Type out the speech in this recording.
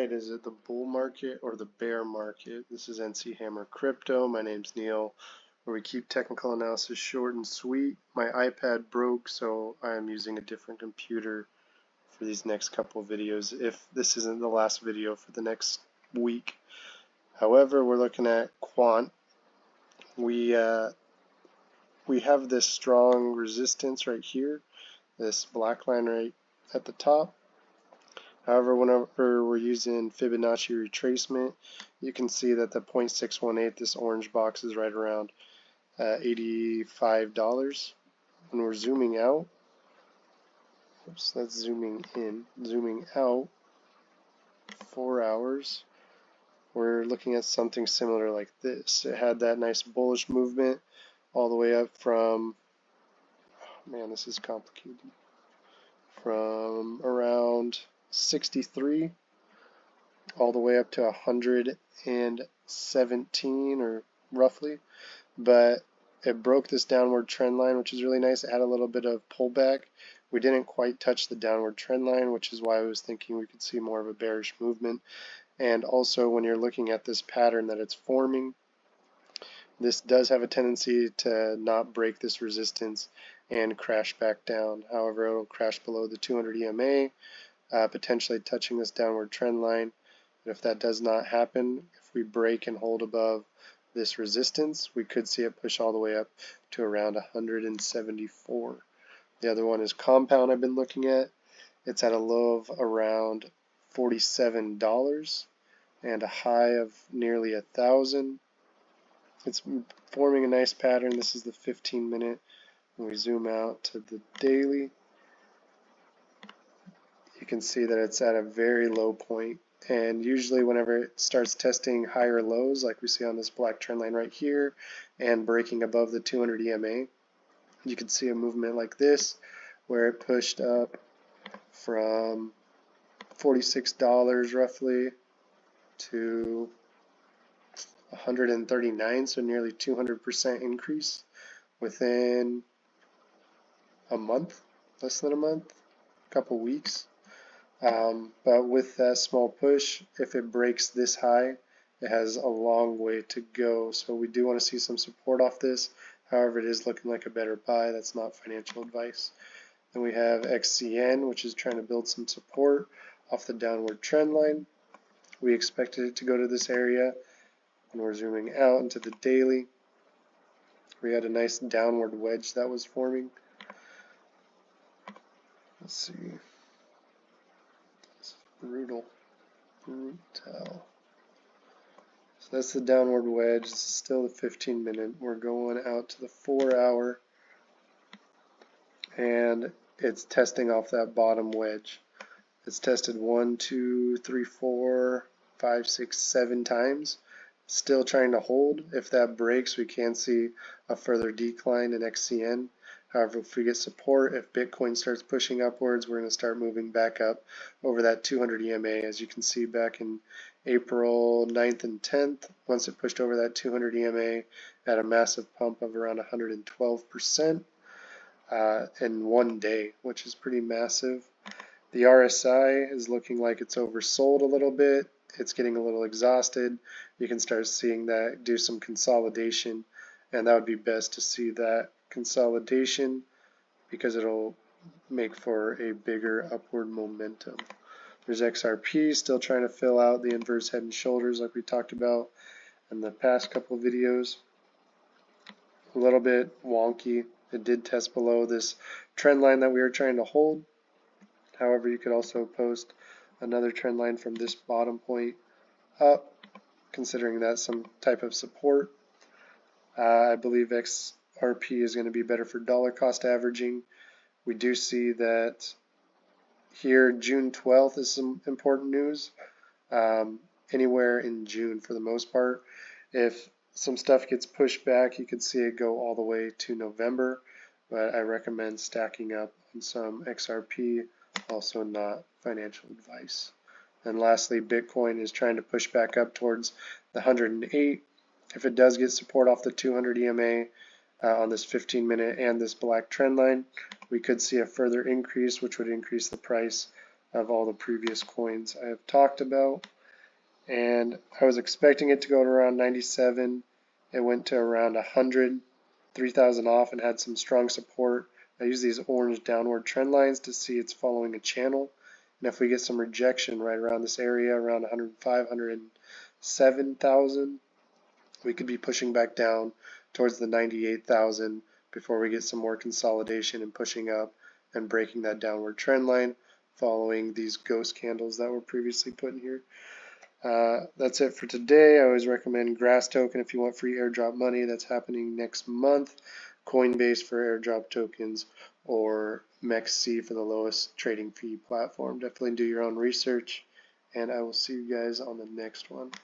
tonight? Is it the bull market or the bear market? This is NC Hammer Crypto. My name's Neil, where we keep technical analysis short and sweet. My iPad broke, so I am using a different computer for these next couple of videos, if this isn't the last video for the next week. However, we're looking at quant. We have this strong resistance right here, this black line right at the top. However, whenever we're using Fibonacci retracement, you can see that the 0.618, this orange box, is right around $85. When we're zooming out, oops, that's zooming in, zooming out 4 hours, we're looking at something similar like this. It had that nice bullish movement all the way up from, oh man, this is complicated, from around 63 all the way up to 117 or roughly, but it broke this downward trend line, which is really nice. It had a little bit of pullback. We didn't quite touch the downward trend line, which is why I was thinking we could see more of a bearish movement. And also, when you're looking at this pattern that it's forming, this does have a tendency to not break this resistance and crash back down. However, it'll crash below the 200 EMA, potentially touching this downward trend line. And if that does not happen, if we break and hold above this resistance, we could see it push all the way up to around 174. The other one is compound I've been looking at. It's at a low of around $47 and a high of nearly 1,000. It's forming a nice pattern. This is the 15-minute. When we zoom out to the daily, you can see that it's at a very low point. And usually whenever it starts testing higher lows, like we see on this black trend line right here, and breaking above the 200 EMA, you can see a movement like this, where it pushed up from $46 roughly to 139, so nearly 200% increase within a month, less than a month, a couple weeks. But with that small push, if it breaks this high, it has a long way to go. So we do want to see some support off this. However, it is looking like a better buy. That's not financial advice. Then we have XCN, which is trying to build some support off the downward trend line. We expected it to go to this area. When we're zooming out into the daily, we had a nice downward wedge that was forming. Let's see. It's brutal. So that's the downward wedge. This is still the 15-minute. We're going out to the 4-hour, and it's testing off that bottom wedge. It's tested 1, 2, 3, 4, 5, 6, 7 times. Still trying to hold. If that breaks, we can see a further decline in XCN. However, if we get support, if Bitcoin starts pushing upwards, we're going to start moving back up over that 200 EMA. As you can see back in April 9th and 10th, once it pushed over that 200 EMA at a massive pump of around 112% in one day, which is pretty massive. The RSI is looking like it's oversold a little bit. It's getting a little exhausted. You can start seeing that do some consolidation, and that would be best to see that consolidation because it'll make for a bigger upward momentum. There's XRP still trying to fill out the inverse head and shoulders like we talked about in the past couple of videos. A little bit wonky. It did test below this trend line that we were trying to hold. However, you could also post another trend line from this bottom point up, considering that some type of support. I believe XRP is going to be better for dollar cost averaging. We do see that here June 12th is some important news. Anywhere in June for the most part. If some stuff gets pushed back, you could see it go all the way to November, but I recommend stacking up on some XRP. Also not financial advice. And lastly, Bitcoin is trying to push back up towards the 108. If it does get support off the 200 EMA on this 15-minute and this black trend line, we could see a further increase, which would increase the price of all the previous coins I have talked about. And I was expecting it to go to around 97. It went to around 100, 3,000 off, and had some strong support. I use these orange downward trend lines to see it's following a channel. And if we get some rejection right around this area, around 105, 107,000, we could be pushing back down towards the 98,000 before we get some more consolidation and pushing up and breaking that downward trend line following these ghost candles that were previously put in here. That's it for today. I always recommend Grass Token if you want free airdrop money. That's happening next month. Coinbase for airdrop tokens, or MEXC for the lowest trading fee platform. Definitely do your own research, and I will see you guys on the next one.